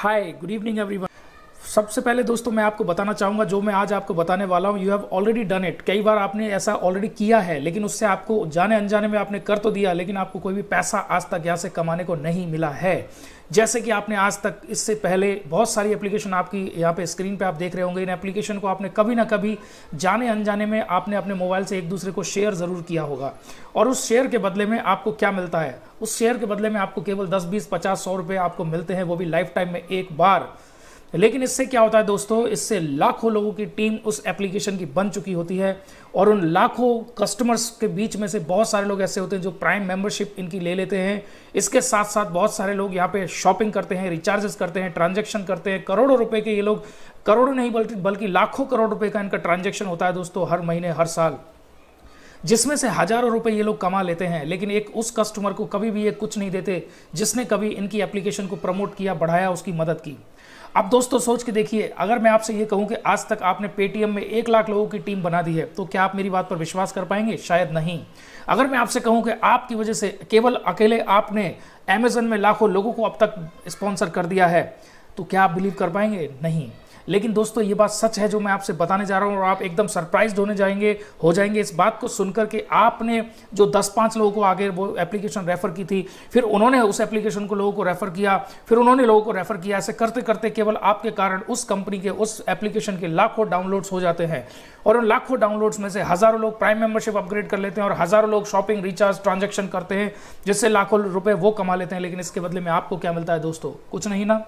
Hi good evening everyone. सबसे पहले दोस्तों मैं आपको बताना चाहूँगा जो मैं आज आपको बताने वाला हूँ, you have already done it. कई बार आपने ऐसा ऑलरेडी किया है, लेकिन उससे आपको जाने अनजाने में आपने कर तो दिया, लेकिन आपको कोई भी पैसा आज तक यहाँ से कमाने को नहीं मिला है। जैसे कि आपने आज तक इससे पहले बहुत सारी एप्लीकेशन आपकी यहाँ पे स्क्रीन पे आप देख रहे होंगे, इन एप्लीकेशन को आपने कभी ना कभी जाने अनजाने में आपने अपने मोबाइल से एक दूसरे को शेयर ज़रूर किया होगा। और उस शेयर के बदले में आपको क्या मिलता है? उस शेयर के बदले में आपको केवल 10, 20, 50, 100 रुपये आपको मिलते हैं, वो भी लाइफ टाइम में एक बार। लेकिन इससे क्या होता है दोस्तों, इससे लाखों लोगों की टीम उस एप्लीकेशन की बन चुकी होती है और उन लाखों कस्टमर्स के बीच में से बहुत सारे लोग ऐसे होते हैं जो प्राइम मेंबरशिप इनकी ले लेते हैं। इसके साथ साथ बहुत सारे लोग यहाँ पे शॉपिंग करते हैं, रिचार्जेस करते हैं, ट्रांजैक्शन करते हैं। करोड़ों रुपए के ये लोग, करोड़ों नहीं बल्कि लाखों करोड़ रुपए का इनका ट्रांजैक्शन होता है दोस्तों हर महीने, हर साल, जिसमें से हजारों रुपए ये लोग कमा लेते हैं। लेकिन एक उस कस्टमर को कभी भी ये कुछ नहीं देते जिसने कभी इनकी एप्लीकेशन को प्रमोट किया, बढ़ाया, उसकी मदद की। अब दोस्तों सोच के देखिए, अगर मैं आपसे ये कहूं कि आज तक आपने पेटीएम में 1 लाख लोगों की टीम बना दी है, तो क्या आप मेरी बात पर विश्वास कर पाएंगे? शायद नहीं। अगर मैं आपसे कहूं कि आपकी वजह से केवल अकेले आपने अमेज़न में लाखों लोगों को अब तक स्पॉन्सर कर दिया है, तो क्या आप बिलीव कर पाएंगे? नहीं। लेकिन दोस्तों ये बात सच है जो मैं आपसे बताने जा रहा हूँ, और आप एकदम सरप्राइज्ड हो जाएंगे इस बात को सुनकर कि आपने जो 10-5 लोगों को आगे वो एप्लीकेशन रेफर की थी, फिर उन्होंने उस एप्लीकेशन को लोगों को रेफर किया, फिर उन्होंने लोगों को रेफर किया, ऐसे करते करते केवल आपके कारण उस कंपनी के, उस एप्लीकेशन के लाखों डाउनलोड्स हो जाते हैं। और उन लाखों डाउनलोड्स में से हजारों लोग प्राइम मेंबरशिप अपग्रेड कर लेते हैं और हजारों लोग शॉपिंग, रिचार्ज, ट्रांजैक्शन करते हैं, जिससे लाखों रुपए वो कमा लेते हैं। लेकिन इसके बदले में आपको क्या मिलता है दोस्तों? कुछ नहीं ना।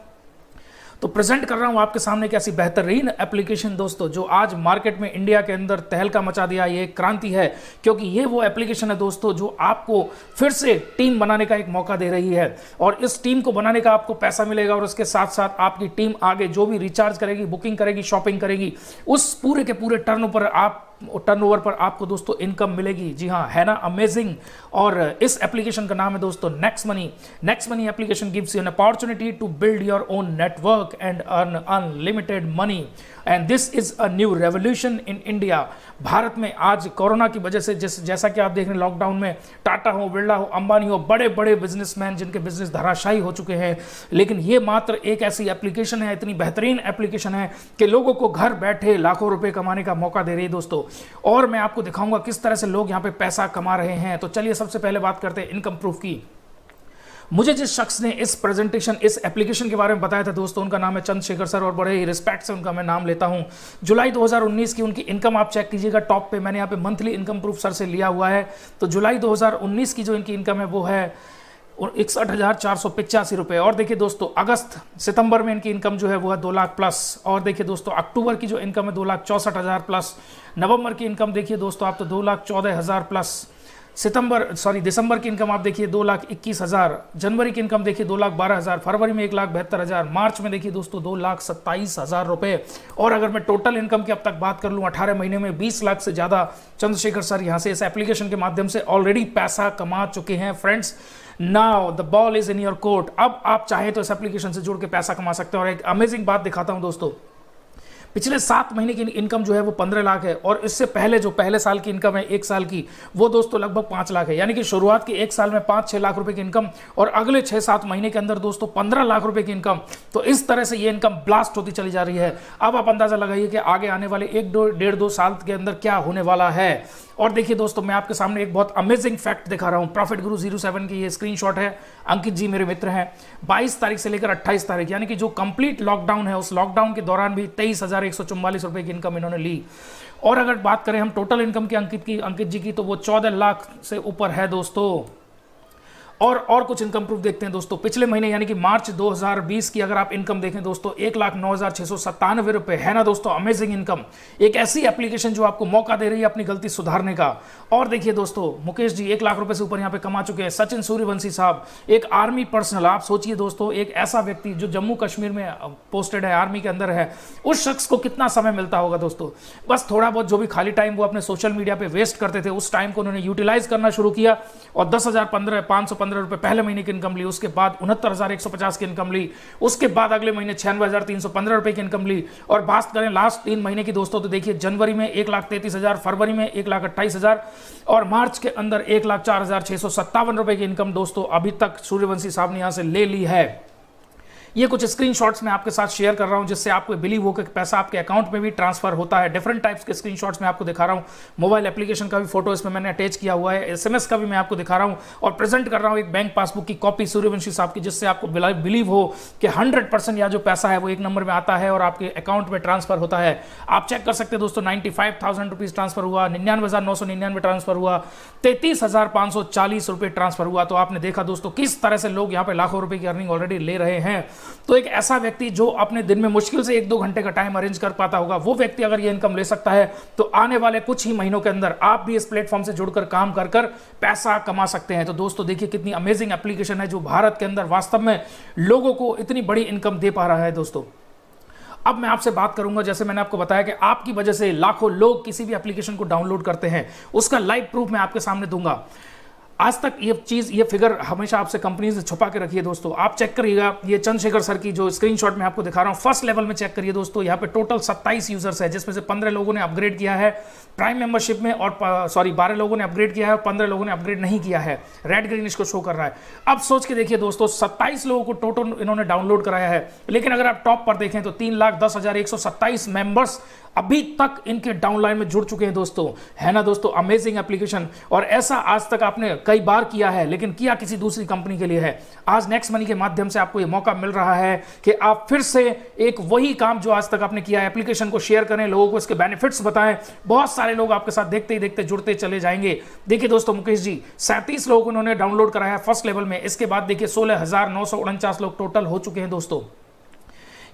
तो प्रेजेंट कर रहा हूं आपके सामने एक ऐसी बेहतरीन एप्लीकेशन दोस्तों जो आज मार्केट में इंडिया के अंदर तहलका मचा दिया। ये क्रांति है, क्योंकि ये वो एप्लीकेशन है दोस्तों जो आपको फिर से टीम बनाने का एक मौका दे रही है। और इस टीम को बनाने का आपको पैसा मिलेगा, और उसके साथ साथ आपकी टीम आगे जो भी रिचार्ज करेगी, बुकिंग करेगी, शॉपिंग करेगी, उस पूरे के पूरे टर्नओवर पर आपको दोस्तों इनकम मिलेगी। जी हाँ, है ना अमेजिंग। और इस एप्लीकेशन का नाम है दोस्तों next money. Next money application gives you an opportunity to build your own network and earn unlimited money, and this is a new revolution in India. Bharat में आज कोरोना की वजह से जैसा कि आप देख रहे हैं, लॉकडाउन में टाटा हो, बिरला हो, अंबानी हो, बड़े बड़े बिजनेसमैन जिनके बिजनेस धराशायी हो चुके हैं, लेकिन ये मात्र एक ऐसी एप्लीकेशन है, इतनी बेहतरीन एप्लीकेशन है कि लोगों को घर बैठे लाखों रुपए कमाने का मौका दे रही है दोस्तों। और मैं आपको दिखाऊंगा किस तरह से लोग यहाँ पे पैसा कमा रहे हैं। तो चलिए सबसे पहले बात करते हैं इनकम प्रूफ की। मुझे जिस शख्स ने इस एप्लीकेशन के बारे में बताया था दोस्तों, उनका नाम है चंद्रशेखर सर, और बड़े ही रिस्पेक्ट से उनका मैं नाम लेता हूं। जुलाई 2019 की उनकी इनकम आप चेक कीजिएगा, टॉप पे मैंने यहाँ पे मंथली इनकम प्रूफ सर से लिया हुआ है। तो जुलाई 2019 की जो इनकी इनकम है वो है 61,485 रुपये। और देखिए दोस्तों, सितंबर में इनकी इनकम जो है वो है 2 लाख प्लस। और देखिए दोस्तों, अक्टूबर की जो इनकम है 2,64,000 प्लस। नवंबर की इनकम देखिए दोस्तों आप तो 2,14,000 प्लस। दिसंबर की इनकम आप देखिए 2,21,000। जनवरी की इनकम देखिए 2,12,000। फरवरी में 1,72,000। मार्च में देखिए दोस्तों 2,27,000 रुपये। और अगर मैं टोटल इनकम की अब तक बात कर लूँ, 18 महीने में 20 लाख से ज़्यादा चंद्रशेखर सर यहाँ से इस एप्लीकेशन के माध्यम से ऑलरेडी पैसा कमा चुके हैं। Friends, now the ball is in your court. अब आप चाहे तो इस एप्लीकेशन से जुड़ के पैसा कमा सकते हैं। और एक अमेजिंग बात दिखाता हूँ दोस्तों, पिछले 7 महीने की इनकम जो है वो 15 लाख है, और इससे पहले जो पहले साल की इनकम है 1 साल की, वो दोस्तों लगभग 5 लाख है। यानी कि शुरुआत के 1 साल में 5-6 लाख रुपए की इनकम, और अगले 6-7 महीने के अंदर दोस्तों 15 लाख रुपए की इनकम। तो इस तरह से ये इनकम ब्लास्ट होती चली जा रही है। अब आप अंदाजा लगाइए कि आगे आने वाले 1-1.5-2 साल के अंदर क्या होने वाला है। और देखिए दोस्तों, मैं आपके सामने एक बहुत अमेजिंग फैक्ट दिखा रहा हूं। प्रॉफिट गुरु 07 की ये स्क्रीनशॉट है। अंकित जी मेरे मित्र हैं। 22 तारीख से लेकर 28 तारीख, यानी कि जो कंप्लीट लॉकडाउन है, उस लॉकडाउन के दौरान भी 23,144 रुपए की इनकम इन्होंने ली। और अगर बात करें हम टोटल इनकम की अंकित जी की, तो वो 14 लाख से ऊपर है दोस्तों। और कुछ इनकम प्रूफ देखते हैं दोस्तों। पिछले महीने यानी कि मार्च 2020 की अगर आप इनकम देखें दोस्तों, 1,09,697 रुपए, है ना दोस्तों अमेजिंग इनकम। एक ऐसी एप्लीकेशन जो आपको मौका दे रही है अपनी गलती सुधारने का। और देखिए दोस्तों, मुकेश जी 1 लाख रुपए से ऊपर यहाँ पे कमा चुके हैं। सचिन सूर्यवंशी साहब, एक आर्मी पर्सनल, आप सोचिए दोस्तों, एक ऐसा व्यक्ति जो जम्मू कश्मीर में पोस्टेड है, आर्मी के अंदर है, उस शख्स को कितना समय मिलता होगा दोस्तों? बस थोड़ा बहुत जो भी खाली टाइम वो अपने सोशल मीडिया पे वेस्ट करते थे, उस टाइम को उन्होंने यूटिलाइज करना शुरू किया, और 10,515 रुपए पहले महीने की इनकम ली। उसके बाद 69,150 की इनकम ली। उसके बाद अगले महीने 96,315 रुपए की इनकम ली। और बात करें लास्ट 3 महीने की दोस्तों, तो देखिए जनवरी में 1,33,000, फरवरी में 1,28,000, और मार्च के अंदर 1,04,657 रुपए की इनकम दोस्तों अभी तक सूर्यवंशी साहब ने यहां से ले ली है। ये कुछ स्क्रीनशॉट्स मैं आपके साथ शेयर कर रहा हूं जिससे आपको बिलीव हो कि पैसा आपके अकाउंट में भी ट्रांसफर होता है। डिफरेंट टाइप्स के स्क्रीनशॉट्स मैं आपको दिखा रहा हूं, मोबाइल एप्लीकेशन का भी फोटो इसमें मैंने अटैच किया हुआ है, SMS का भी मैं आपको दिखा रहा हूं और प्रेजेंट कर रहा हूं एक बैंक पासबुक की कॉपी सूर्यवंशी साहब की, जिससे आपको बिलीव हो कि 100% यह जो पैसा है वो एक नंबर में आता है और आपके अकाउंट में ट्रांसफर होता है। आप चेक कर सकते हैं दोस्तों, 95,000 रुपीज ट्रांसफर हुआ, 99,999 ट्रांसफर हुआ, 33,540 रुपए ट्रांसफर हुआ। तो आपने देखा दोस्तों किस तरह से लोग यहाँ पे लाखों रुपए की अर्निंग ऑलरेडी ले रहे हैं। तो एक ऐसा व्यक्ति जो अपने दिन में मुश्किल से 1-2 घंटे का टाइम अरेंज कर पाता होगा, वो व्यक्ति अगर ये इनकम ले सकता है तो आने वाले कुछ ही महीनों के अंदर आप भी इस प्लेटफॉर्म से जुड़कर काम कर कर पैसा कमा सकते हैं। तो दोस्तों देखिए कितनी अमेजिंग एप्लीकेशन है जो भारत के अंदर वास्तव में लोगों को इतनी बड़ी इनकम दे पा रहा है। दोस्तों अब मैं आपसे बात करूंगा, जैसे मैंने आपको बताया कि आपकी वजह से लाखों लोग किसी भी एप्लीकेशन को डाउनलोड करते हैं, उसका लाइव प्रूफ मैं आपके सामने दूंगा। आज तक ये फिगर हमेशा आपसे कंपनीज ने छुपा के रखी है। दोस्तों आप चेक करिएगा, ये चंद्रशेखर सर की जो स्क्रीनशॉट मैं आपको दिखा रहा हूं, फर्स्ट लेवल में चेक करिए दोस्तों, यहाँ पे टोटल 27 यूजर्स है, जिसमें से 15 लोगों ने अपग्रेड किया है प्राइम मेंबरशिप में, और 12 लोगों ने अपग्रेड किया है और 15 लोगों ने अपग्रेड नहीं किया है। रेड ग्रीन इसको शो कर रहा है। अब सोच के देखिए दोस्तों, 27 लोगों को टोटल इन्होंने डाउनलोड कराया है, लेकिन अगर आप टॉप पर देखें तो 3,10,127 मेंबर्स अभी तक इनके डाउनलाइन में जुड़ चुके हैं दोस्तों, है ना दोस्तों, अमेजिंग एप्लीकेशन। और ऐसा आज तक आपने कई बार किया है, लेकिन किया किसी दूसरी कंपनी के लिए है। आज नेक्स्ट मनी के माध्यम से आपको ये मौका मिल रहा है कि आप फिर से एक वही काम जो आज तक आपने किया है, एप्लीकेशन को शेयर करें, लोगों को इसके बेनिफिट्स बताएं। बहुत सारे लोग आपके साथ देखते ही देखते जुड़ते चले जाएंगे। देखिए दोस्तों, मुकेश जी 37 लोगों को उन्होंने डाउनलोड कराया है फर्स्ट लेवल में, इसके बाद देखिए 16,949 लोग टोटल हो चुके हैं दोस्तों।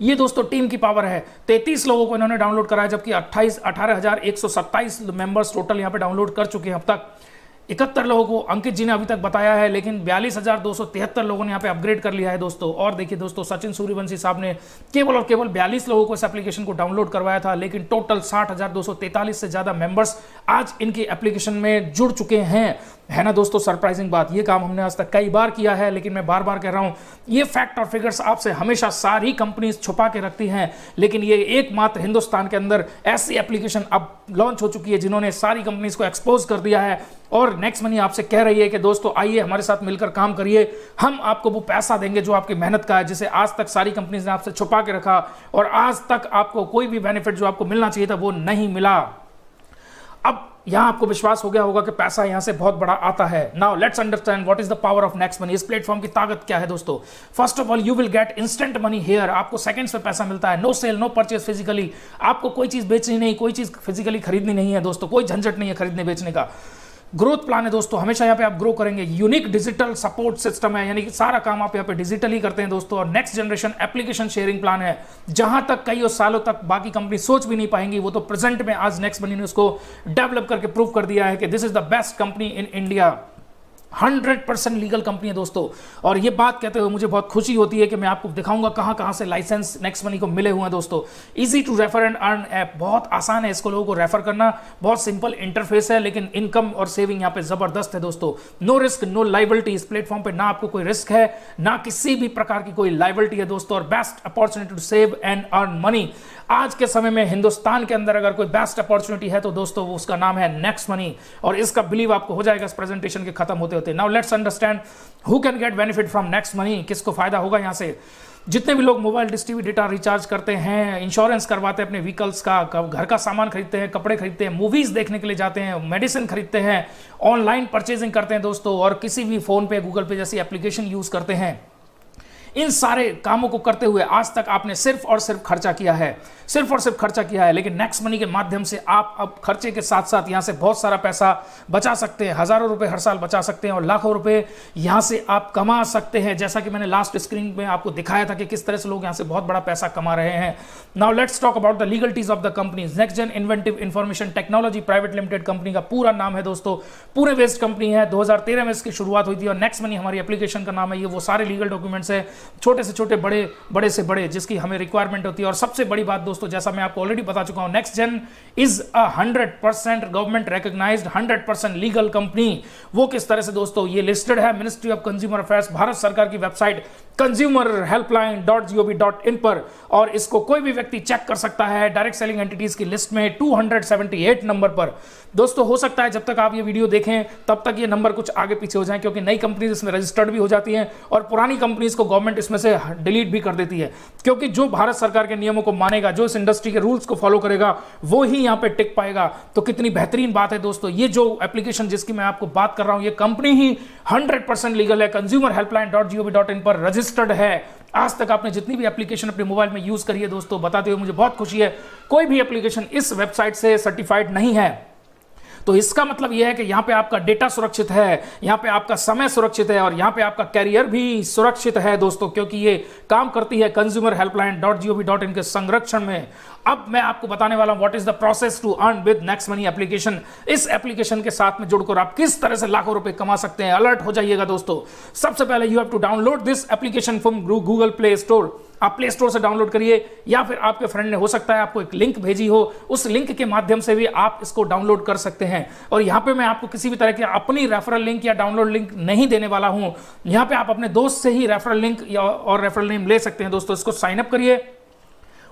ये दोस्तों टीम की पावर है। 33 लोगों को इन्होंने डाउनलोड कराया, जबकि 18,127 मेंबर्स टोटल यहां पे डाउनलोड कर चुके हैं अब तक। 71 लोगों को अंकित जी ने अभी तक बताया है, लेकिन 42,273 लोगों ने यहाँ पे अपग्रेड कर लिया है दोस्तों। और देखिए दोस्तों, सचिन सूर्यवंशी साहब ने केवल और केवल 42 लोगों को इस एप्लीकेशन को डाउनलोड करवाया था, लेकिन टोटल 60,243 से ज्यादा मेंबर्स आज इनकी एप्लीकेशन में जुड़ चुके हैं, है ना दोस्तों। सरप्राइजिंग बात, ये काम हमने आज तक कई बार किया है, लेकिन मैं बार बार कह रहा हूं, ये फैक्ट और फिगर्स आपसे हमेशा सारी कंपनीज छुपा के रखती हैं, लेकिन ये एकमात्र हिंदुस्तान के अंदर ऐसी एप्लीकेशन अब लॉन्च हो चुकी है जिन्होंने सारी कंपनीज को एक्सपोज कर दिया है। और नेक्स्ट मनी आपसे कह रही है कि दोस्तों आइए हमारे साथ मिलकर काम करिए, हम आपको वो पैसा देंगे जो आपकी मेहनत का है, जिसे आज तक सारी कंपनीज ने आपसे छुपा के रखा और आज तक आपको कोई भी बेनिफिट जो आपको मिलना चाहिए था वो नहीं मिला। अब यहां आपको विश्वास हो गया होगा कि पैसा यहां से बहुत बड़ा आता है। Now let's understand what is the power of next money. इस प्लेटफॉर्म की ताकत क्या है दोस्तों। First of all, you will get instant money here. आपको सेकंड्स में पैसा मिलता है। No sale, no purchase physically. आपको कोई चीज बेचनी नहीं, कोई चीज फिजिकली खरीदनी नहीं है दोस्तों, कोई झंझट नहीं है खरीदने बेचने का। ग्रोथ प्लान है दोस्तों, हमेशा यहाँ पे आप ग्रो करेंगे। यूनिक डिजिटल सपोर्ट सिस्टम है, यानी कि सारा काम आप यहाँ पे डिजिटली करते हैं दोस्तों। और next generation application sharing plan है, जहां तक कई सालों तक बाकी कंपनी सोच भी नहीं पाएंगी, वो तो प्रेजेंट में आज नेक्स्ट मनी ने उसको डेवलप करके प्रूव कर दिया है कि this is the best company in India. 100% legal company है दोस्तों। और ये बात कहते हुए मुझे बहुत खुशी होती है कि मैं आपको दिखाऊंगा कहां कहां से लाइसेंस नेक्स्ट मनी को मिले हुए हैं दोस्तों। Easy to refer and earn app, बहुत आसान है इसको लोगों को रेफर करना, बहुत सिंपल इंटरफेस है, लेकिन इनकम और सेविंग यहाँ पे जबरदस्त है दोस्तों। No risk, no liability. इस प्लेटफॉर्म पे ना आपको कोई रिस्क है, ना किसी भी प्रकार की कोई लाइबिलिटी है दोस्तों। और best opportunity to save and earn money. आज के समय में हिंदुस्तान के अंदर अगर कोई बेस्ट अपॉर्चुनिटी है तो दोस्तों वो उसका नाम है नेक्स्ट मनी। और इसका बिलीव आपको हो जाएगा इस प्रेजेंटेशन के खत्म होते होते। Now let's understand who can get benefit from next money. किसको फायदा होगा यहाँ से। जितने भी लोग mobile dish TV data recharge करते हैं, इंश्योरेंस करवाते हैं अपने व्हीकल्स का, घर का सामान खरीदते हैं, कपड़े खरीदते हैं, मूवीज देखने के लिए जाते हैं, मेडिसिन खरीदते हैं, ऑनलाइन परचेजिंग करते हैं दोस्तों, और किसी भी फोन पे गूगल पे जैसी एप्लीकेशन यूज करते हैं, इन सारे कामों को करते हुए आज तक आपने सिर्फ और सिर्फ खर्चा किया है, सिर्फ और सिर्फ खर्चा किया है। लेकिन नेक्स्ट मनी के माध्यम से आप अब खर्चे के साथ साथ यहां से बहुत सारा पैसा बचा सकते हैं। हजारों रुपए हर साल बचा सकते हैं और लाखों रुपए यहां से आप कमा सकते हैं, जैसा कि मैंने लास्ट स्क्रीन में आपको दिखाया था कि किस तरह से लोग यहां से बहुत बड़ा पैसा कमा रहे हैं। Now let's talk about the legalities of the companies. Next gen inventive information technology private limited company का पूरा नाम है दोस्तों। पूरे बेस्ड कंपनी है, 2013 में इसकी शुरुआत हुई थी और नेक्स्ट मनी हमारी एप्लीकेशन का नाम है। ये वो सारे लीगल डॉक्यूमेंट्स है, छोटे से छोटे, बड़े बड़े से बड़े, जिसकी हमें रिक्वायरमेंट होती है। और सबसे बड़ी बात दोस्तों, जैसा मैं आपको ऑलरेडी बता चुका हूं, next gen is a 100% government recognised 100% legal company. वो किस तरह से दोस्तों, ये लिस्टेड है ministry of consumer affairs, Bharat सरकार की वेबसाइट consumerhelpline.gov.in पर, और इसको कोई भी व्यक्ति चेक कर सकता है डायरेक्ट सेलिंग एंटिटीज की लिस्ट में 278 नंबर पर। दोस्तों हो सकता है जब तक आप ये वीडियो देखें तब तक ये नंबर कुछ आगे पीछे हो जाए, क्योंकि नई कंपनीज इसमें रजिस्टर्ड भी हो जाती हैं और पुरानी कंपनीज को गवर्नमेंट गवर्नमेंट इसमें से डिलीट भी कर देती है, क्योंकि जो भारत सरकार के नियमों को मानेगा, जो इस इंडस्ट्री के रूल्स को फॉलो करेगा, वो ही यहाँ पे टिक पाएगा। तो कितनी बेहतरीन बात है दोस्तों। ये जो एप्लीकेशन जिसकी मैं आपको बात कर रहा हूं, ये कंपनी ही 100% लीगल है, consumerhelpline.gov.in पर रजिस्टर्ड है। आज तक आपने जितनी भी एप्लीकेशन अपने मोबाइल में यूज करी है दोस्तों, बताते हुए मुझे बहुत खुशी है, कोई भी एप्लीकेशन इस वेबसाइट से सर्टिफाइड नहीं है। तो इसका मतलब यह है कि यहाँ पे आपका डेटा सुरक्षित है, यहाँ पे आपका समय सुरक्षित है और यहाँ पे आपका कैरियर भी सुरक्षित है दोस्तों, क्योंकि ये काम करती है consumerhelpline.gov.in के संरक्षण में। अब मैं आपको बताने वाला हूं what is the process to earn with next money application. इस एप्लीकेशन के साथ में जुड़कर आप किस तरह से लाखों रुपए कमा सकते हैं। अलर्ट हो जाइएगा दोस्तों। सबसे पहले you have to download this application from Google play store. आप प्ले स्टोर से डाउनलोड करिए, या फिर आपके फ्रेंड ने हो सकता है आपको एक लिंक भेजी हो, उस लिंक के माध्यम से भी आप इसको डाउनलोड कर सकते हैं। और यहाँ पे मैं आपको किसी भी तरह की अपनी रेफरल लिंक या डाउनलोड लिंक नहीं देने वाला हूं। यहाँ पे आप अपने दोस्त से ही रेफरल लिंक और रेफरल नेम ले सकते हैं दोस्तों। इसको साइन अप करिए,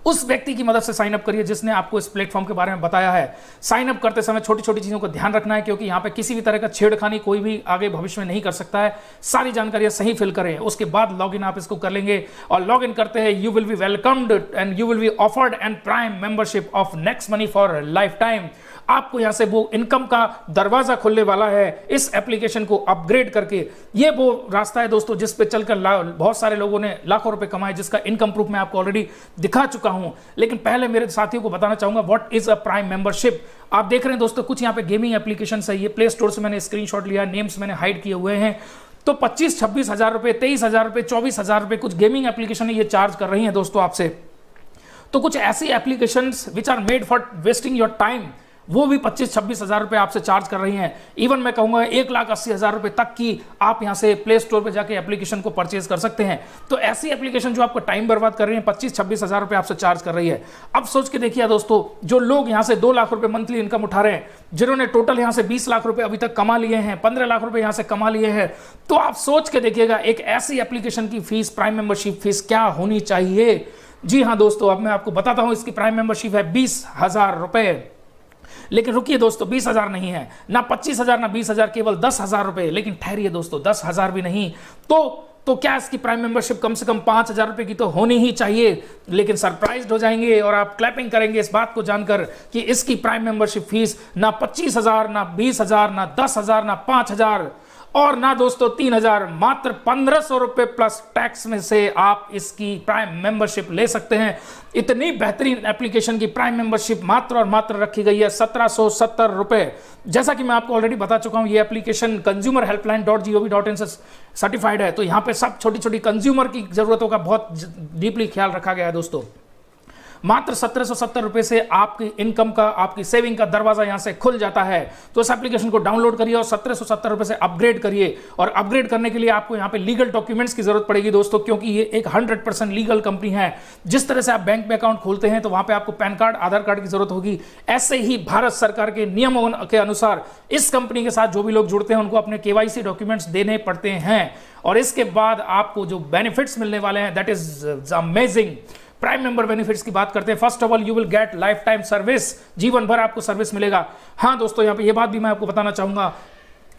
उस व्यक्ति की मदद से साइन अप करिए जिसने आपको इस प्लेटफॉर्म के बारे में बताया है। साइन अप करते समय छोटी छोटी चीजों को ध्यान रखना है, क्योंकि यहाँ पे किसी भी तरह का छेड़खानी कोई भी आगे भविष्य में नहीं कर सकता है। सारी जानकारियां सही फिल करें, उसके बाद लॉगिन आप इसको कर लेंगे। और लॉगिन करते हैं you will be welcomed and you will be offered and prime membership of next money for life time. आपको यहां से वो इनकम का दरवाजा खुलने वाला है इस एप्लीकेशन को अपग्रेड करके। ये वो रास्ता है दोस्तों जिस पे चलकर बहुत सारे लोगों ने लाखों रुपए कमाए, जिसका इनकम प्रूफ मैं आपको ऑलरेडी दिखा चुका हूं। लेकिन पहले मेरे साथियों को बताना चाहूंगा what is a prime membership. आप देख रहे हैं दोस्तों कुछ यहाँ पे गेमिंग एप्लीकेशन है, ये प्ले स्टोर से मैंने स्क्रीनशॉट लिया, नेम्स मैंने हाइड किए हुए हैं। तो 25-26 हजार रुपए, 23 हजार रुपए, 24 हजार रुपए कुछ गेमिंग एप्लीकेशन ये चार्ज कर रही है दोस्तों आपसे। तो कुछ ऐसी applications which are made for wasting your time, वो भी 25-26 हजार रुपए आपसे चार्ज कर रही हैं। इवन मैं कहूंगा 1,80,000 रुपए तक की आप यहां से प्ले स्टोर पे जाके एप्लीकेशन को परचेज कर सकते हैं। तो ऐसी एप्लीकेशन जो आपको टाइम बर्बाद कर रही है 25-26 हजार रुपए आपसे चार्ज कर रही है। अब सोच के देखिए दोस्तों, जो लोग यहां से 2 लाख रुपए मंथली इनकम उठा रहे हैं, जिन्होंने टोटल यहां से 20 लाख रुपए अभी तक कमा लिए हैं, 15 लाख रुपए यहां से कमा लिए हैं, तो आप सोच के देखिएगा एक ऐसी एप्लीकेशन की फीस, प्राइम मेंबरशिप फीस क्या होनी चाहिए। जी हाँ दोस्तों, अब मैं आपको बताता हूं इसकी प्राइम मेंबरशिप है 20,000 रुपए। लेकिन रुकिए दोस्तों, 20,000 नहीं है, ना 25,000 ना 20,000, केवल 10,000 रुपए। लेकिन ठहरिए दोस्तों, 10,000 भी नहीं तो क्या इसकी प्राइम मेंबरशिप कम से कम 5,000 रुपए की तो होनी ही चाहिए। लेकिन सरप्राइज्ड हो जाएंगे और आप क्लैपिंग करेंगे इस बात को जानकर कि इसकी प्राइम मेंबरशिप फीस ना 25,000 ना 20,000 ना 10,000 ना 5,000 और ना दोस्तों 3,000, मात्र 1,500 रुपए प्लस टैक्स में से आप इसकी प्राइम मेंबरशिप ले सकते हैं। इतनी बेहतरीन एप्लीकेशन की प्राइम मेंबरशिप मात्र और मात्र रखी गई है 1,770 रुपए। जैसा कि मैं आपको ऑलरेडी बता चुका हूं, ये एप्लीकेशन consumerhelpline.gov.in से सर्टिफाइड है। तो यहां पे सब छोटी छोटी कंज्यूमर की जरूरतों का बहुत डीपली ख्याल रखा गया है दोस्तों। मात्र 1,770 रुपए से आपकी इनकम का, आपकी सेविंग का दरवाजा यहां से खुल जाता है। तो इस एप्लीकेशन को डाउनलोड करिए और 1,770 रुपए से अपग्रेड करिए। और अपग्रेड करने के लिए आपको यहां पे लीगल डॉक्यूमेंट्स की जरूरत पड़ेगी दोस्तों, क्योंकि ये एक 100% लीगल कंपनी है। जिस तरह से आप बैंक में अकाउंट खोलते हैं तो वहां पे आपको पैन कार्ड, आधार कार्ड की जरूरत होगी, ऐसे ही भारत सरकार के नियमों के अनुसार इस कंपनी के साथ जो भी लोग जुड़ते हैं उनको अपने KYC डॉक्यूमेंट्स देने पड़ते हैं। और इसके बाद आपको जो बेनिफिट्स मिलने वाले हैं, that is amazing. Prime member benefits की बात करते हैं। First of all you will gate life time service, जीवन भर आपको सर्विस मिलेगा। हाँ दोस्तों, यहाँ पे ये बात भी मैं आपको बताना चाहूंगा,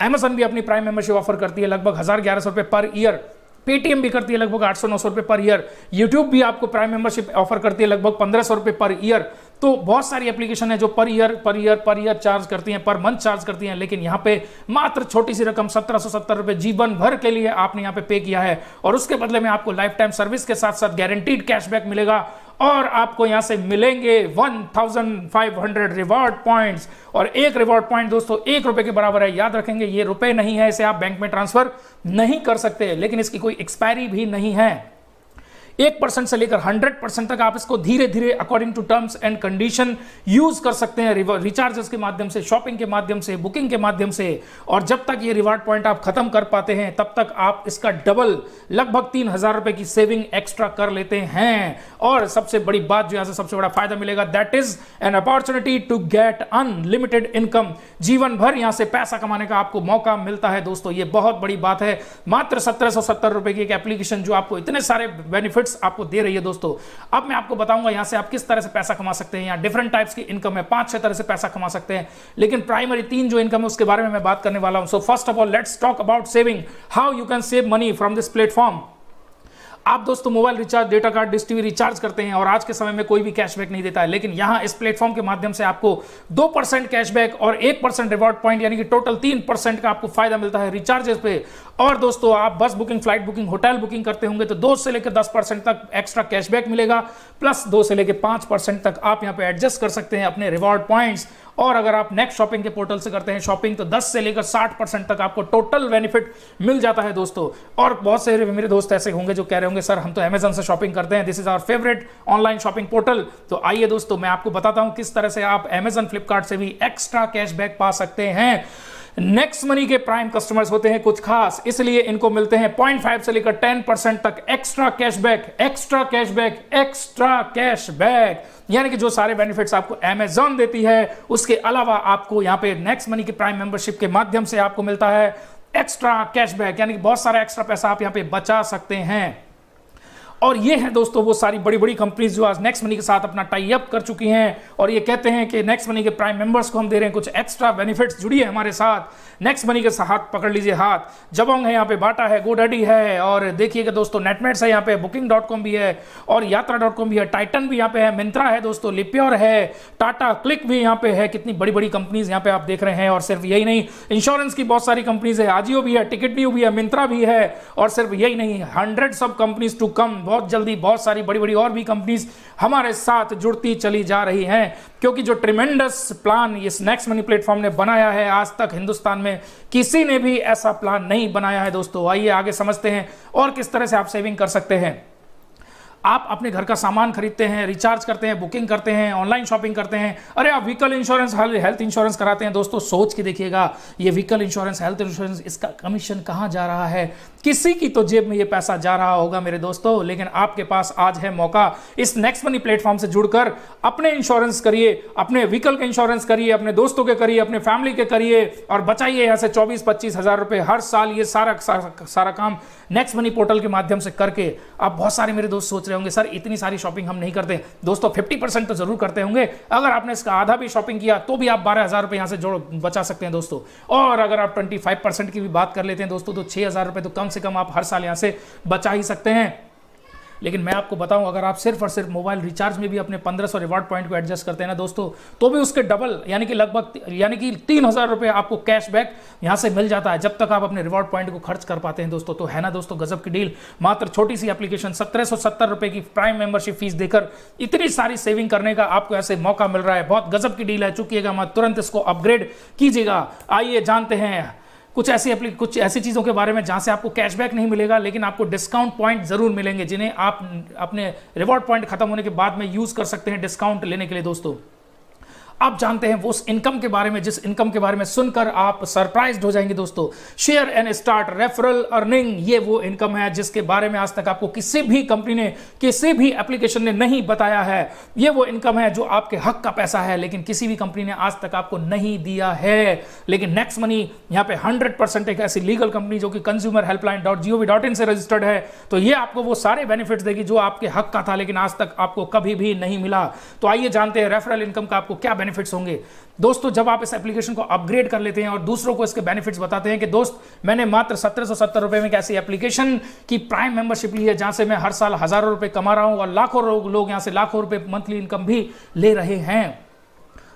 Amazon भी अपनी प्राइम मेंबरशिप ऑफर करती है लगभग 1,000-1,100 रुपए पर ईयर। पेटीएम भी करती है लगभग 800-900 रुपए पर ईयर। यूट्यूब भी आपको प्राइम मेंबरशिप ऑफर करती है लगभग 1,500 रुपए पर ईयर। तो बहुत सारी एप्लीकेशन है जो पर ईयर चार्ज करती हैं, पर मंथ चार्ज करती हैं। लेकिन यहाँ पे मात्र छोटी सी रकम 1,770 रुपए जीवन भर के लिए आपने यहाँ पे किया है। और उसके बदले में आपको लाइफ टाइम सर्विस के साथ साथ गारंटीड कैशबैक मिलेगा। और आपको यहां से मिलेंगे 1,500 रिवॉर्ड पॉइंट्स। और एक रिवॉर्ड पॉइंट दोस्तों 1 रुपए के बराबर है। याद रखेंगे, ये रुपए नहीं है, इसे आप बैंक में ट्रांसफर नहीं कर सकते। लेकिन इसकी कोई एक्सपायरी भी नहीं है। 1% से लेकर 100% तक आप इसको धीरे धीरे according to terms and condition use कर सकते हैं, रिचार्जेस के माध्यम से, शॉपिंग के माध्यम से, बुकिंग के माध्यम से। और जब तक ये रिवार्ड पॉइंट आप खत्म कर पाते हैं तब तक आप इसका डबल, लगभग 3,000 रुपए की सेविंग एक्स्ट्रा कर लेते हैं। और सबसे बड़ी बात जो यहां से सबसे बड़ा फायदा मिलेगा, that is an opportunity to get unlimited income. जीवन भर यहां से पैसा कमाने का आपको मौका मिलता है दोस्तों। ये बहुत बड़ी बात है। मात्र 1,770 रुपए की एक एप्लीकेशन जो आपको इतने सारे बेनिफिट्स आपको दे रही है दोस्तों। अब मैं आपको बताऊंगा यहां से आप किस तरह से पैसा कमा सकते हैं। यहां डिफरेंट टाइप्स की इनकम है, 5-6 तरह से पैसा कमा सकते हैं। लेकिन प्राइमरी 3 जो इनकम है उसके बारे में मैं बात करने वाला हूं। So first of all let's talk about saving, how you can save money from this platform. आप दोस्तों mobile recharge, data card, dish TV recharge करते हैं और आज के समय में कोई भी कैशबैक नहीं देता है, लेकिन यहां इस प्लेटफॉर्म के माध्यम से आपको 2% कैशबैक और 1% रिवॉर्ड पॉइंट यानी कि टोटल 3% का आपको फायदा मिलता है रिचार्जेस पे। और दोस्तों आप बस booking, flight booking, hotel booking करते होंगे तो 2 से लेकर 10% तक एक्स्ट्रा कैशबैक मिलेगा, प्लस 2 से लेकर 5% तक आप यहां पे एडजस्ट कर सकते हैं अपने रिवॉर्ड पॉइंट्स। और अगर आप नेक्स्ट शॉपिंग के पोर्टल से करते हैं शॉपिंग तो 10 से लेकर 60% तक आपको टोटल बेनिफिट मिल जाता है दोस्तों। और बहुत से मेरे दोस्त ऐसे होंगे जो कह रहे होंगे सर हम तो अमेजन से शॉपिंग करते हैं, this is our favourite online shopping portal. तो आइए दोस्तों मैं आपको बताता हूं किस तरह से आप अमेजन, फ्लिपकार्ट से भी एक्स्ट्रा कैशबैक पा सकते हैं। नेक्स्ट मनी के प्राइम कस्टमर्स होते हैं कुछ खास, इसलिए इनको मिलते हैं 0.5 से लेकर 10% तक extra cashback, extra cashback, extra cashback. यानी कि जो सारे बेनिफिट्स आपको अमेजॉन देती है उसके अलावा आपको यहां पे नेक्स्ट मनी के प्राइम मेंबरशिप के माध्यम से आपको मिलता है एक्स्ट्रा कैशबैक, यानी कि बहुत सारा एक्स्ट्रा पैसा आप यहां पे बचा सकते हैं। और ये है दोस्तों वो सारी बड़ी बड़ी कंपनीज जो आज नेक्स्ट मनी के साथ अपना टाई अप कर चुकी हैं और ये कहते हैं कि नेक्स्ट मनी के प्राइम मेंबर्स को हम दे रहे हैं कुछ एक्स्ट्रा बेनिफिट्स, जुड़िए हमारे साथ। नेक्स्ट मनी के साथ पकड़ लीजिए हाथ, जबोंग है यहाँ पे, बाटा है, गोडैडी है और देखिएगा दोस्तों नेटमेट्स है यहाँ पे, booking.com भी है और यात्रा.com भी है, टाइटन भी यहाँ पे है, मिंत्रा है दोस्तों, लिप्योर है, टाटा क्लिक भी यहाँ पे है। कितनी बड़ी बड़ी कंपनीज यहाँ पे आप देख रहे हैं। और सिर्फ यही नहीं, इंश्योरेंस की बहुत सारी कंपनीज है, आजियो भी है, टिकट न्यू भी है, मिंत्रा भी है। और सिर्फ यही नहीं, hundreds of companies to come, बहुत जल्दी बहुत सारी बड़ी बड़ी और भी कंपनीज हमारे साथ जुड़ती चली जा रही हैं, क्योंकि जो ट्रिमेंडस प्लान इस नेक्स्ट मनी प्लेटफॉर्म ने बनाया है आज तक हिंदुस्तान में किसी ने भी ऐसा प्लान नहीं बनाया है दोस्तों। आइए आगे समझते हैं और किस तरह से आप सेविंग कर सकते हैं। आप अपने घर का सामान खरीदते हैं, रिचार्ज करते हैं, बुकिंग करते हैं, ऑनलाइन शॉपिंग करते हैं, अरे आप व्हीकल इंश्योरेंस, हेल्थ इंश्योरेंस कराते हैं दोस्तों, सोच के देखिएगा ये व्हीकल इंश्योरेंस, हेल्थ इंश्योरेंस, इसका कमीशन कहाँ जा रहा है? किसी की तो जेब में ये पैसा जा रहा होगा मेरे दोस्तों। लेकिन आपके पास आज है मौका, इस नेक्स्ट मनी प्लेटफॉर्म से जुड़कर अपने इंश्योरेंस करिए, अपने व्हीकल के इंश्योरेंस करिए, अपने दोस्तों के करिए, अपने फैमिली के करिए और बचाइए यहाँ से 24-25 हज़ार रुपए हर साल। ये सारा काम नेक्स्ट मनी पोर्टल के माध्यम से करके आप बहुत सारे मेरे दोस्त सोच रहे होंगे सर इतनी सारी शॉपिंग हम नहीं करते। दोस्तों 50% तो जरूर करते होंगे। अगर आपने इसका आधा भी शॉपिंग किया तो भी आप 12,000 रुपए यहां से जोड़ बचा सकते हैं दोस्तों। और अगर आप 25% की भी बात कर लेते हैं दोस्तों तो 6,000 रुपए तो कम से कम आप हर साल यहां से बचा ही सकते हैं। लेकिन मैं आपको बताऊं, अगर आप सिर्फ और सिर्फ मोबाइल रिचार्ज में भी अपने 1500 रिवॉर्ड पॉइंट को एडजस्ट करते हैं ना दोस्तों, तो भी उसके डबल यानी कि लगभग 3,000 रुपए आपको कैशबैक यहां से मिल जाता है जब तक आप अपने रिवॉर्ड पॉइंट को खर्च कर पाते हैं दोस्तों। तो है ना दोस्तों गजब की डील। मात्र छोटी सी एप्लीकेशन 1770 रुपए की प्राइम मेंबरशिप फीस देकर इतनी सारी सेविंग करने का आपको ऐसे मौका मिल रहा है। बहुत गजब की डील है, चुकिएगा मत, तुरंत इसको अपग्रेड कीजिएगा। आइए जानते हैं कुछ ऐसी चीज़ों के बारे में जहां से आपको कैशबैक नहीं मिलेगा लेकिन आपको डिस्काउंट पॉइंट जरूर मिलेंगे, जिन्हें आप अपने रिवॉर्ड पॉइंट खत्म होने के बाद में यूज कर सकते हैं डिस्काउंट लेने के लिए दोस्तों। आप जानते हैं वो उस इनकम के बारे में जिस इनकम के बारे में सुनकर आप सरप्राइज्ड हो जाएंगे दोस्तों। Share and start referral earning, ये वो इनकम है जिसके बारे में आज तक आपको किसी भी कंपनी ने, किसी भी एप्लीकेशन ने नहीं बताया है। ये वो इनकम है जो आपके हक का पैसा है लेकिन किसी भी कंपनी ने आज तक आपको नहीं दिया है। लेकिन नेक्स्ट मनी यहाँ पे 100% एक ऐसी लीगल कंपनी जो कि consumerhelpline.gov.in से रजिस्टर्ड है, तो ये आपको वो सारे बेनिफिट्स देगी जो आपके हक का था लेकिन आज तक आपको कभी भी नहीं मिला। तो आइए जानते हैं रेफरल इनकम का आपको क्या बेनिफिट्स होंगे दोस्तों जब आप इस एप्लीकेशन को अपग्रेड कर लेते हैं और दूसरों को इसके बेनिफिट्स बताते हैं कि दोस्त मैंने मात्र 1770 रुपए में एक ऐसी एप्लीकेशन की प्राइम मेंबरशिप ली है जहां से मैं हर साल हजारों रुपए कमा रहा हूं और लाखों लोग यहां से लाखों रुपए मंथली इनकम भी ले रहे हैं।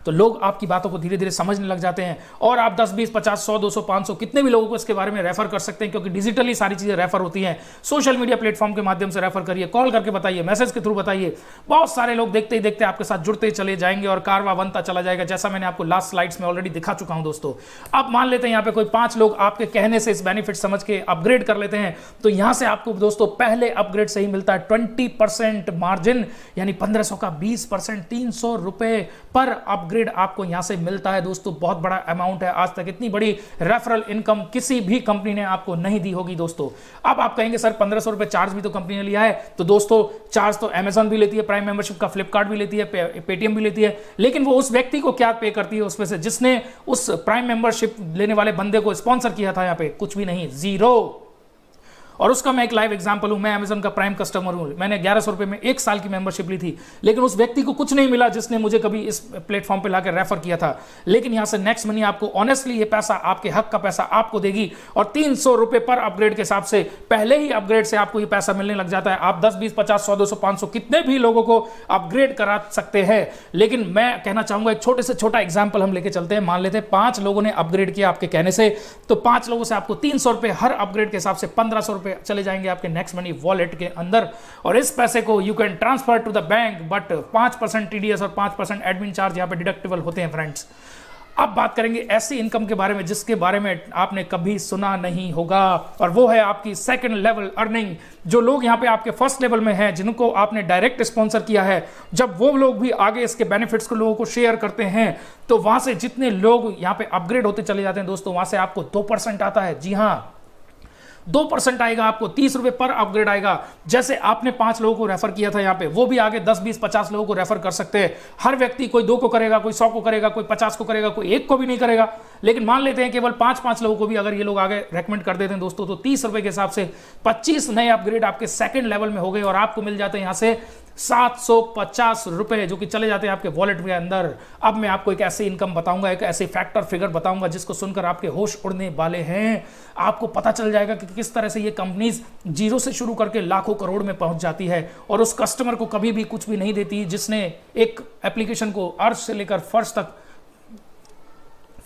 तो लोग आपकी बातों को धीरे धीरे समझने लग जाते हैं और आप 10, 20, 50, 100, 200, 500 कितने भी लोगों को इसके बारे में रेफर कर सकते हैं, क्योंकि डिजिटली सारी चीजें रेफर होती हैं। सोशल मीडिया प्लेटफॉर्म के माध्यम से रेफर करिए, कॉल करके बताइए, मैसेज के थ्रू बताइए। बहुत सारे लोग देखते ही देखते आपके साथ जुड़ते चले जाएंगे और कारवा बनता चला जाएगा, जैसा मैंने आपको लास्ट स्लाइड्स में ऑलरेडी दिखा चुका हूं दोस्तों। अब मान लेते हैं यहाँ पे कोई 5 लोग आपके कहने से इस बेनिफिट समझ के अपग्रेड कर लेते हैं, तो यहां से आपको दोस्तों पहले अपग्रेड से ही मिलता है 20% मार्जिन, यानी 1500 का 20%, 300 रुपए पर अपग्रेड आपको यहां से मिलता है दोस्तों। बहुत बड़ा अमाउंट है, आज तक इतनी बड़ी रेफरल इनकम किसी भी कंपनी ने आपको नहीं दी होगी दोस्तों। अब आप कहेंगे सर 1500 रुपए चार्ज भी तो कंपनी ने लिया है, तो दोस्तों चार्ज तो अमेजॉन भी लेती है प्राइम मेंबरशिप का, फ्लिपकार्ट भी लेती है, पेटीएम भी लेती है, लेकिन वो उस व्यक्ति को क्या पे करती है उसमें से जिसने उस प्राइम मेंबरशिप लेने वाले बंदे को स्पॉन्सर किया था? यहां पे कुछ भी नहीं, जीरो। और उसका मैं एक लाइव एग्जांपल हूं। मैं अमेजन का प्राइम कस्टमर हूं, मैंने 1100 रुपए में 1 साल की मेंबरशिप ली थी, लेकिन उस व्यक्ति को कुछ नहीं मिला जिसने मुझे कभी इस प्लेटफॉर्म पे लाकर रेफर किया था। लेकिन यहां से नेक्स्ट मनी आपको ऑनेस्टली ये पैसा, आपके हक का पैसा आपको देगी, और 300 रुपए पर अपग्रेड के हिसाब से पहले ही अपग्रेड से आपको ये पैसा मिलने लग जाता है। आप 10, 20, 50, 100, 200, 500 कितने भी लोगों को अपग्रेड करा सकते हैं। लेकिन मैं कहना चाहूंगा एक छोटे से छोटा एग्जांपल हम लेके चलते हैं। मान लेते हैं 5 लोगों ने अपग्रेड किया आपके कहने से, तो 5 लोगों से आपको 300 रुपए हर अपग्रेड के हिसाब से 1500 रुपए चले जाएंगे आपके नेक्स्ट मनी वॉलेट के अंदर। और इस पैसे को you can transfer to the bank, but 5% TDS और 5% एडमिन चार्ज यहां पे डिडक्टेबल होते हैं फ्रेंड्स। अब बात करेंगे ऐसी इनकम के बारे में जिसके बारे में आपने कभी सुना नहीं होगा, और वो है आपकी सेकंड लेवल अर्निंग। जो लोग यहाँ पे आपके फर्स्ट लेवल में हैं, जिनको आपने डायरेक्ट स्पॉन्सर किया है, जब वो लोग भी आगे इसके बेनिफिट्स को लोगों को शेयर करते हैं, तो वहां से जितने लोग यहाँ पे अपग्रेड होते चले जाते हैं दोस्तों, वहां से आपको 2% आता है। जी हाँ, 2% आएगा आपको, 30 रुपए पर अपग्रेड आएगा। जैसे आपने 5 लोगों को रेफर किया था यहाँ पे, वो भी आगे 10, 20, 50 लोगों को रेफर कर सकते हैं। हर व्यक्ति कोई 2 को करेगा, कोई 100 को करेगा, कोई 50 को करेगा, कोई 1 को भी नहीं करेगा। लेकिन मान लेते हैं केवल 5-5 लोगों को भी अगर ये लोग आगे रेकमेंड कर देते हैं दोस्तों, तो 30 रुपए के हिसाब से 25 नए अपग्रेड आपके सेकंड लेवल में हो गए, और आपको मिल जाते हैं यहां से 750 रुपए, जो कि चले जाते हैं आपके वॉलेट के अंदर। अब मैं आपको एक ऐसी इनकम बताऊंगा, एक ऐसे फैक्टर फिगर बताऊंगा जिसको सुनकर आपके होश उड़ने वाले हैं। आपको पता चल जाएगा कि किस तरह से ये कंपनीज जीरो से शुरू करके लाखों करोड़ में पहुंच जाती है, और उस कस्टमर को कभी भी कुछ भी नहीं देती, जिसने एक एप्लीकेशन को अर्श से लेकर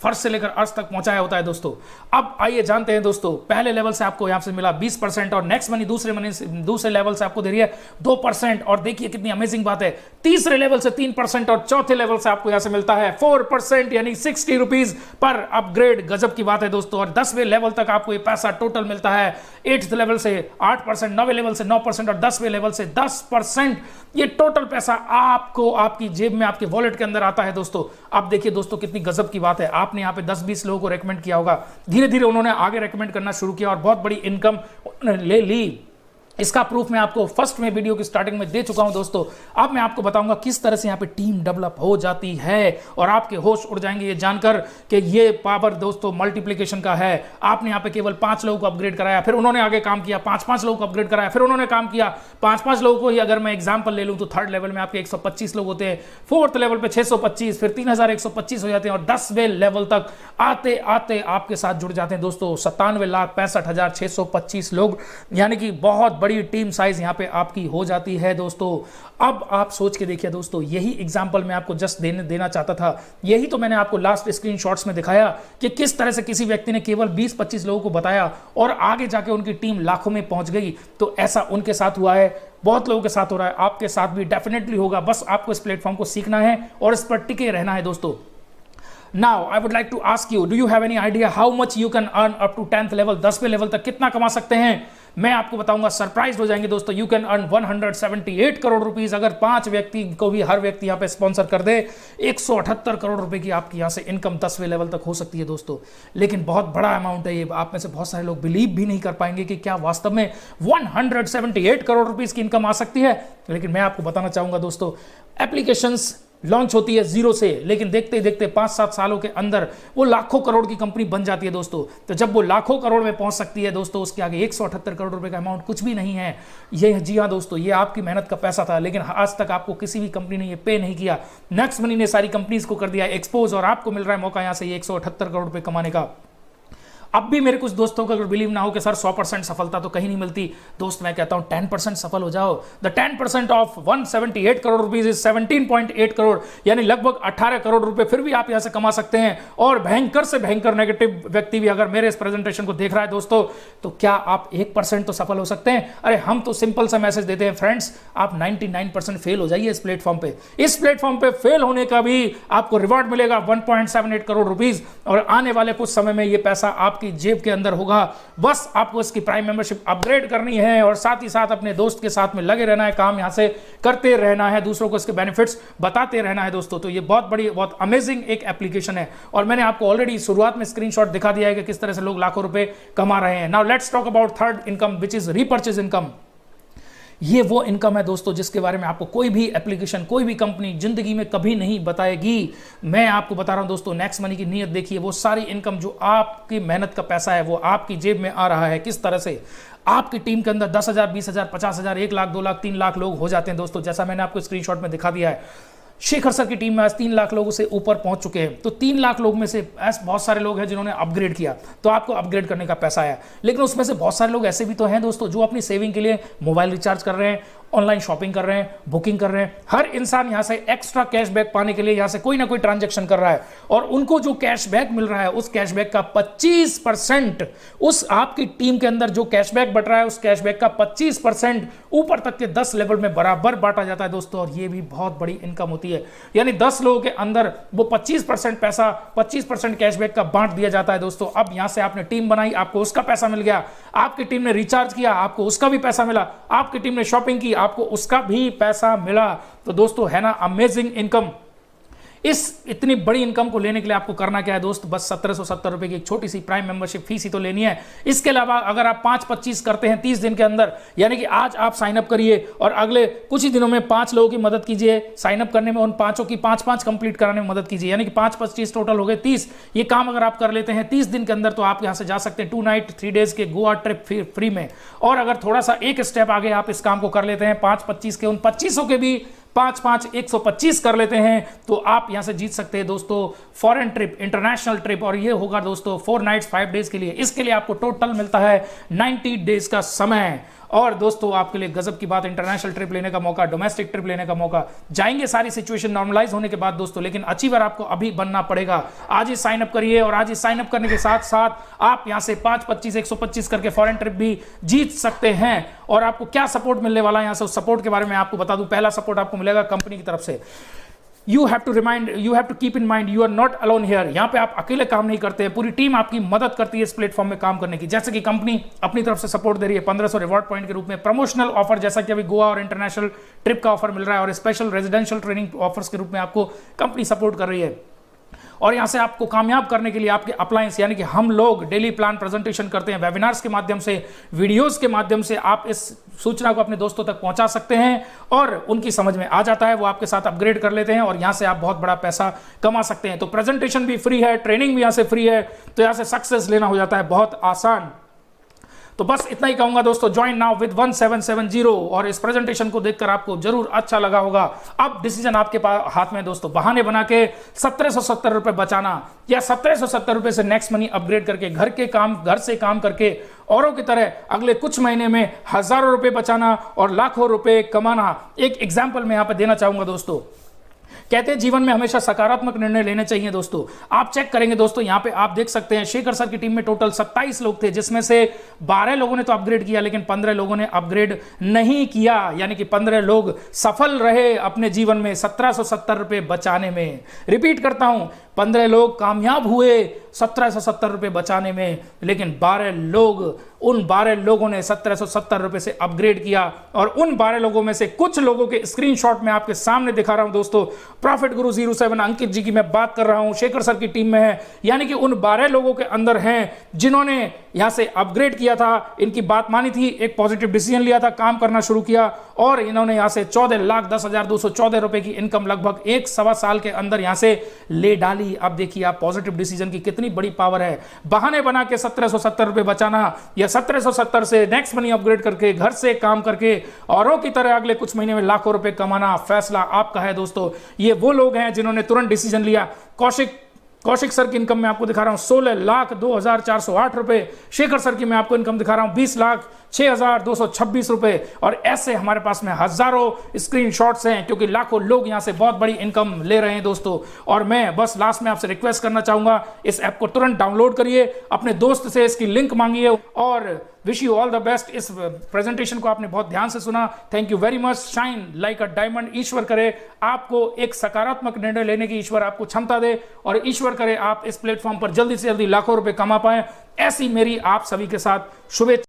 फर्श से लेकर अर्श तक पहुंचाया होता है दोस्तों। अब आइए जानते हैं दोस्तों, पहले लेवल से आपको यहां से मिला 20%, और नेक्स्ट मनी दूसरे लेवल से आपको दे रही है 2%। और देखिए कितनी अमेजिंग बात है, तीसरे लेवल से 3%, और चौथे लेवल से आपको यहां से मिलता है 4%, यानी 60 रुपीज पर अपग्रेड। गजब की बात है दोस्तों। और 10वें लेवल तक आपको ये पैसा टोटल मिलता है। 8th लेवल से 8%, 9वें लेवल से 9%, और 10वें लेवल से 10%। ये टोटल पैसा आपको आपकी जेब में, आपके वॉलेट के अंदर आता है दोस्तों। अब देखिए दोस्तों कितनी गजब की बात है। आपने यहाँ पे 10-20 लोगों को रेकमेंड किया होगा, धीरे धीरे उन्होंने आगे रेकमेंड करना शुरू किया और बहुत बड़ी इनकम ले ली। इसका प्रूफ मैं आपको फर्स्ट में वीडियो की स्टार्टिंग में दे चुका हूं दोस्तों। अब मैं आपको बताऊंगा किस तरह से यहाँ पे टीम डेवलप हो जाती है, और आपके होश उड़ जाएंगे ये जानकर कि ये पावर दोस्तों मल्टीप्लिकेशन का है। आपने यहाँ पे केवल 5 लोगों को अपग्रेड कराया, फिर उन्होंने आगे काम किया, 5-5 लोगों को अपग्रेड कराया, फिर उन्होंने काम किया, 5-5 लोगों को ही अगर मैं एग्जाम्पल ले लूँ तो 3rd लेवल में आपके 125 लोग होते हैं, 4th लेवल पे 625, फिर 3125 हो जाते हैं, और 10वें लेवल तक आते आते आपके साथ जुड़ जाते हैं दोस्तों 97,65,625 लोग, यानी कि बहुत बड़ी टीम साइज यहां पे आपकी हो जाती है दोस्तों। अब आप सोच के देखिए दोस्तों, यही एग्जांपल मैं आपको जस्ट देना चाहता था। यही तो मैंने आपको लास्ट स्क्रीनशॉट्स में दिखाया कि किस तरह से किसी व्यक्ति ने केवल 20-25 लोगों को बताया और आगे जाके उनकी टीम लाखों में पहुंच गई। तो ऐसा उनके साथ हुआ है, बहुत लोगों के साथ हो रहा है, आपके साथ भी डेफिनेटली होगा। बस आपको इस प्लेटफॉर्म को सीखना है और इस पर टिके रहना है दोस्तों। Now, I would like to ask you, do you have any idea how much you can earn up to 10th level? 10वें लेवल तक कितना कमा सकते हैं? मैं आपको बताऊंगा, सरप्राइज हो जाएंगे दोस्तों। You can earn 178 crore rupees अगर 5 व्यक्ति को भी हर व्यक्ति यहां पे स्पॉन्सर कर दे। 178 करोड़ रुपए की आपकी यहां से इनकम 10वें लेवल तक हो सकती है दोस्तों। लेकिन बहुत बड़ा अमाउंट है ये, आप में से बहुत सारे लोग बिलीव भी नहीं कर पाएंगे कि क्या वास्तव में 178 करोड़ रुपीज की इनकम आ सकती है। लेकिन मैं आपको बताना चाहूंगा दोस्तों, एप्लीकेशंस लॉन्च होती है जीरो से, लेकिन देखते ही देखते 5-7 सालों के अंदर वो लाखों करोड़ की कंपनी बन जाती है दोस्तों। तो जब वो लाखों करोड़ में पहुंच सकती है दोस्तों, उसके आगे 178 करोड़ रुपए का अमाउंट कुछ भी नहीं है। ये जी हाँ दोस्तों, ये आपकी मेहनत का पैसा था, लेकिन आज तक आपको किसी भी कंपनी ने ये पे नहीं किया। नेक्स्ट मनी ने सारी कंपनीज को कर दिया एक्सपोज, और आपको मिल रहा है मौका यहां से 178 करोड़ रुपए कमाने का। अब भी मेरे कुछ दोस्तों को अगर बिलीव ना हो कि सर 100% सफलता तो कहीं नहीं मिलती, दोस्त मैं कहता हूं 10% सफल हो जाओ। The 10% of 178 crore rupees is 17.8 crore, यानी लगभग 18 करोड़ रुपए फिर भी आप यहां से कमा सकते हैं। और भयंकर से भयंकर नेगेटिव व्यक्ति भी अगर मेरे इस प्रेजेंटेशन को देख रहा है दोस्तों, तो क्या आप 1% तो सफल हो सकते हैं? अरे हम तो सिंपल सा मैसेज देते हैं फ्रेंड्स, आप 99% फेल हो जाइए इस प्लेटफॉर्म पे। इस प्लेटफॉर्म पे फेल होने का भी आपको रिवॉर्ड मिलेगा 1.78 करोड़ रुपीज, और आने वाले कुछ समय में ये पैसा आप की जेब के अंदर होगा। बस आपको इसकी प्राइम मेंबरशिप अपग्रेड करनी है, और साथ ही साथ अपने दोस्त के साथ में लगे रहना है, काम यहां से करते रहना है, दूसरों को इसके बेनिफिट्स बताते रहना है दोस्तों। तो ये बहुत बड़ी, बहुत अमेजिंग एक एप्लीकेशन है, और मैंने आपको ऑलरेडी शुरुआत में स्क्रीनशॉट दिखा दिया है कि किस तरह से लोग लाखों रुपए कमा रहे हैं। Now let's talk about third income, which is repurchase income. ये वो इनकम है दोस्तों जिसके बारे में आपको कोई भी एप्लीकेशन, कोई भी कंपनी जिंदगी में कभी नहीं बताएगी। मैं आपको बता रहा हूं दोस्तों, नेक्स्ट मनी की नीयत देखिए। वो सारी इनकम जो आपकी मेहनत का पैसा है वो आपकी जेब में आ रहा है, किस तरह से आपकी टीम के अंदर 10,000, 20,000, 50,000, 1 लाख, 2 लाख, 3 लाख लोग हो जाते हैं दोस्तों। जैसा मैंने आपको स्क्रीनशॉट में दिखा दिया है, शेखर सर की टीम में आज 3 लाख लोगों से ऊपर पहुंच चुके हैं। तो 3 लाख लोग में से ऐसे बहुत सारे लोग हैं जिन्होंने अपग्रेड किया, तो आपको अपग्रेड करने का पैसा आया। लेकिन उसमें से बहुत सारे लोग ऐसे भी तो हैं दोस्तों जो अपनी सेविंग के लिए मोबाइल रिचार्ज कर रहे हैं, ऑनलाइन शॉपिंग कर रहे हैं, बुकिंग कर रहे हैं। हर इंसान यहां से एक्स्ट्रा कैशबैक पाने के लिए यहां से कोई ना कोई ट्रांजैक्शन कर रहा है, और उनको जो कैशबैक मिल रहा है उस कैशबैक का 25%, उस आपकी टीम के अंदर जो कैशबैक बट रहा है उस कैशबैक का 25% ऊपर तक के 10 लेवल में बराबर बांटा जाता है दोस्तों। और ये भी बहुत बड़ी इनकम होती है, यानी 10 लोगों के अंदर वो 25% पैसा, 25% कैशबैक का बांट दिया जाता है दोस्तों। अब यहां से आपने टीम बनाई, आपको उसका पैसा मिल गया, आपकी टीम ने रिचार्ज किया, आपको उसका भी पैसा मिला, आपकी टीम ने शॉपिंग की, आपको उसका भी पैसा मिला। तो दोस्तों है ना अमेजिंग इनकम। इस इतनी बड़ी इनकम को लेने के लिए आपको करना क्या है दोस्त, बस 1770 रुपए की एक छोटी सी प्राइम मेंबरशिप फीस ही तो लेनी है। इसके अलावा अगर आप 5-25 करते हैं 30 दिन के अंदर, यानी कि आज आप साइन अप करिए और अगले कुछ ही दिनों में 5 लोगों की मदद कीजिए साइन अप करने में, उन 5 की 5-5 कंप्लीट कराने में मदद कीजिए, यानी कि 5-25 टोटल हो गए 30। ये काम अगर आप कर लेते हैं 30 दिन के अंदर तो आप यहां से जा सकते हैं 2 नाइट 3 डेज के गोवा ट्रिप फ्री में। और अगर थोड़ा सा एक स्टेप आगे आप इस काम को कर लेते हैं, 5-25 के उन 25 के भी 5-5 125 कर लेते हैं, तो आप यहां से जीत सकते हैं दोस्तों फॉरेन ट्रिप, इंटरनेशनल ट्रिप। और ये होगा दोस्तों 4 नाइट्स 5 डेज के लिए। इसके लिए आपको टोटल मिलता है 90 डेज का समय। और दोस्तों आपके लिए गजब की बात, इंटरनेशनल ट्रिप लेने का मौका, डोमेस्टिक ट्रिप लेने का मौका, जाएंगे सारी सिचुएशन नॉर्मलाइज होने के बाद दोस्तों। लेकिन अचीवर आपको अभी बनना पड़ेगा। आज ही साइन अप करिए, और आज ही साइन अप करने के साथ साथ आप यहां से 5-25 125 करके फॉरेन ट्रिप भी जीत सकते हैं। और आपको क्या सपोर्ट मिलने वाला है यहां से, उस सपोर्ट के बारे में आपको बता दूं। पहला सपोर्ट आपको मिलेगा कंपनी की तरफ से। You have to keep in mind you are not alone here। यहां पे आप अकेले काम नहीं करते हैं, पूरी टीम आपकी मदद करती है इस प्लेटफॉर्म में काम करने की। जैसे कि कंपनी अपनी तरफ से सपोर्ट दे रही है 1500 रिवॉर्ड पॉइंट के रूप में, प्रमोशनल ऑफर जैसा कि अभी गोवा और इंटरनेशनल ट्रिप का ऑफर मिल रहा है, और स्पेशल रेजिडेंशियल ट्रेनिंग ऑफर्स के रूप में आपको कंपनी सपोर्ट कर रही है। और यहां से आपको कामयाब करने के लिए आपके अप्लायंस, यानी कि हम लोग डेली प्लान प्रेजेंटेशन करते हैं, वेबिनार्स के माध्यम से, वीडियोस के माध्यम से आप इस सूचना को अपने दोस्तों तक पहुंचा सकते हैं, और उनकी समझ में आ जाता है, वो आपके साथ अपग्रेड कर लेते हैं, और यहां से आप बहुत बड़ा पैसा कमा सकते हैं। तो प्रेजेंटेशन भी फ्री है, ट्रेनिंग भी यहां से फ्री है, तो यहां से सक्सेस लेना हो जाता है बहुत आसान। तो बस इतना ही कहूंगा दोस्तों, ज्वाइन नाउ विद 1770। और इस प्रेजेंटेशन को देखकर आपको जरूर अच्छा लगा होगा। अब डिसीजन आपके हाथ में दोस्तों, बहाने बना के 1770 रुपए बचाना, या 1770 रुपए से नेक्स्ट मनी अपग्रेड करके घर से काम करके औरों की तरह अगले कुछ महीने में हजारों रुपए बचाना और लाखों रुपए कमाना। एक एग्जाम्पल मैं यहां पर देना चाहूंगा दोस्तों। कहते हैं जीवन में हमेशा सकारात्मक निर्णय लेने चाहिए दोस्तों। आप चेक करेंगे दोस्तों, यहां पे आप देख सकते हैं शेखर सर की टीम में टोटल 27 लोग थे, जिसमें से 12 लोगों ने तो अपग्रेड किया, लेकिन 15 लोगों ने अपग्रेड नहीं किया, यानी कि 15 लोग सफल रहे अपने जीवन में 1770 रुपए बचाने में। रिपीट करता हूं, 15 लोग कामयाब हुए 1770 रुपए बचाने में, लेकिन 12 लोगों ने 1770 रुपए से अपग्रेड किया। और उन 12 लोगों में से कुछ लोगों के स्क्रीनशॉट में आपके सामने दिखा रहा हूं दोस्तों। प्रॉफिट गुरु 07 अंकित जी की मैं बात कर रहा हूं, शेखर सर की टीम में है, यानी कि उन 12 लोगों के अंदर हैं जिन्होंने यहां से अपग्रेड किया था, इनकी बात मानी थी, एक पॉजिटिव डिसीजन लिया था, काम करना शुरू किया, और इन्होंने यहां से 14,10,214 रुपए की इनकम लगभग 1-1.25 साल के अंदर यहां से ले डाली। अब देखिए आप पॉजिटिव डिसीजन की कितनी बड़ी पावर है। बहाने बना के 1770 रुपए बचाना, या 1770 से नेक्स्ट मनी अपग्रेड करके घर से काम करके औरों की तरह अगले कुछ महीने में लाखों रुपए कमाना, फैसला आपका है दोस्तों। ये वो लोग हैं जिन्होंने तुरंत डिसीजन लिया। कौशिक सर की इनकम में आपको दिखा रहा हूं 16,02,408 रुपए। शेखर सर की मैं आपको इनकम दिखा रहा हूं 20,06,226 रुपए। और ऐसे हमारे पास में हजारों स्क्रीनशॉट्स हैं, क्योंकि लाखों लोग यहां से बहुत बड़ी इनकम ले रहे हैं दोस्तों। और मैं बस लास्ट में आपसे रिक्वेस्ट करना चाहूंगा, इस ऐप को तुरंत डाउनलोड करिए, अपने दोस्त से इसकी लिंक मांगिए, और wish you all the best. इस प्रेजेंटेशन को आपने बहुत ध्यान से सुना, thank you very much. Shine like a diamond. ईश्वर करे आपको एक सकारात्मक निर्णय लेने की ईश्वर आपको क्षमता दे, और ईश्वर करे आप इस प्लेटफॉर्म पर जल्दी से जल्दी लाखों रुपए कमा पाए। ऐसी मेरी आप सभी के साथ शुभेच्छा।